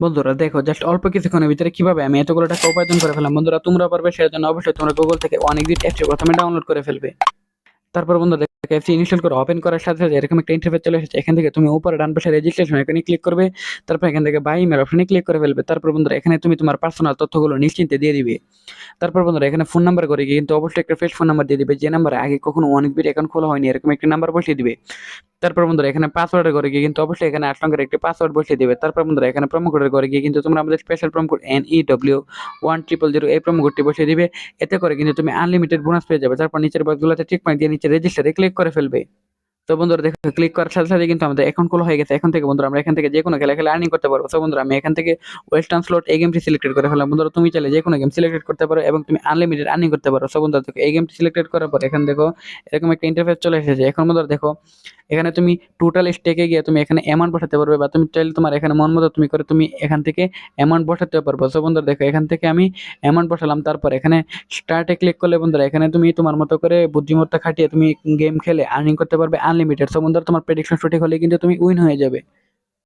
বন্ধুরা দেখো জাস্ট অল্প কিছুক্ষণের ভিতরে কিভাবে আমি এতগুলো টাকা উপার্জন করে ফেললাম। বন্ধুরা তোমরা পারবে, সেটার জন্য অবশ্যই তোমরা গুগল থেকে অনেকদিন অ্যাপটি প্রথমে ডাউনলোড করে ফেলবে। তারপর বন্ধু দেখো অ্যাপটি ইনস্টল করে ওপেন করার সাথে সাথে এরকম একটা ইন্টারফেস চলে এসেছে। এখান থেকে তুমি উপরে ডান পাশে রেজিস্ট্রেশন এখানে ক্লিক করবে। তারপর এখান থেকে বাই ইমেল অপশনে ক্লিক করে ফেলবে। তারপর বন্ধুরা এখানে তুমি তোমার পার্সোনাল তথ্যগুলো নিশ্চিন্তে দিয়ে দিবে। তারপর বন্ধুরা এখানে ফোন নাম্বার করে গিয়ে কিন্তু অবশ্যই একটা ফ্রেশ ফোন নাম্বার দিয়ে দিবে, যে নাম্বারে আগে কখনো অনেক বিট অ্যাকাউন্ট খোলা হয়নি, এরকম একটা নাম্বার বসিয়ে দিবে। তারপর বন্ধুরা এখানে পাসওয়ার্ডের ঘরে গিয়ে কিন্তু অবশ্যই এখানে ৮ অঙ্কের একটি পাসওয়ার্ড বসিয়ে দিবে। তারপর বন্ধুরা এখানে প্রোমো কোডের ঘরে গিয়ে কিন্তু তোমরা আমাদের স্পেশাল প্রোমো কোড NEW1000 এই প্রোমো কোডটি বসিয়ে দিবে। এতে করে কিন্তু তুমি আনলিমিটেড বোনাস পেয়ে যাবে। তারপর নিচের বক্সগুলোতে টিক মার্ক দিয়ে নিচে রেজিস্টারে ক্লিক করে ফেলবে। তো বন্ধুরা দেখো ক্লিক করার সাথে সাথে কিন্তু আমাদের অ্যাকাউন্ট খোলা হয়ে গেছে। এখন থেকে বন্ধুরা আমরা এখান থেকে যে কোনো খেলা খেলে আর্নিং করতে পারবো। তো বন্ধুরা আমি এখান থেকে ওয়েস্টার্ন স্লট এই গেমটি সিলেক্টেড করে ফেললাম। বন্ধুরা তুমি চাইলে যে কোনো গেম সিলেক্টেড করতে পারো এবং তুমি আনলিমিটেড আর্নিং করতে পারো। সো বন্ধুরা দেখো এই গেমটি সিলেক্টেড করার পর এখানে দেখো এরকম একটা ইন্টারফেস চলে এসেছে। এখন বন্ধুরা দেখো এখানে তুমি টোটাল স্টেকে গিয়ে তুমি এখানে অ্যামাউন্ট বসাতে পারবে, বা তুমি চাইলে তোমার এখানে মন মতো তুমি করে তুমি এখান থেকে অ্যামাউন্ট বসাতে পারবো। সো বন্ধুরা দেখো এখান থেকে আমি অ্যামাউন্ট বসালাম। তারপর এখানে স্টার্টে ক্লিক করলে বন্ধুরা এখানে তুমি তোমার মতো করে বুদ্ধিমত্তা খাটিয়ে তুমি গেম খেলে আর্নিং করতে পারবে আনলিমিটেড। সো বন্ধুরা তোমার প্রেডিকশন সঠিক হলে কিন্তু তুমি উইন হয়ে যাবে।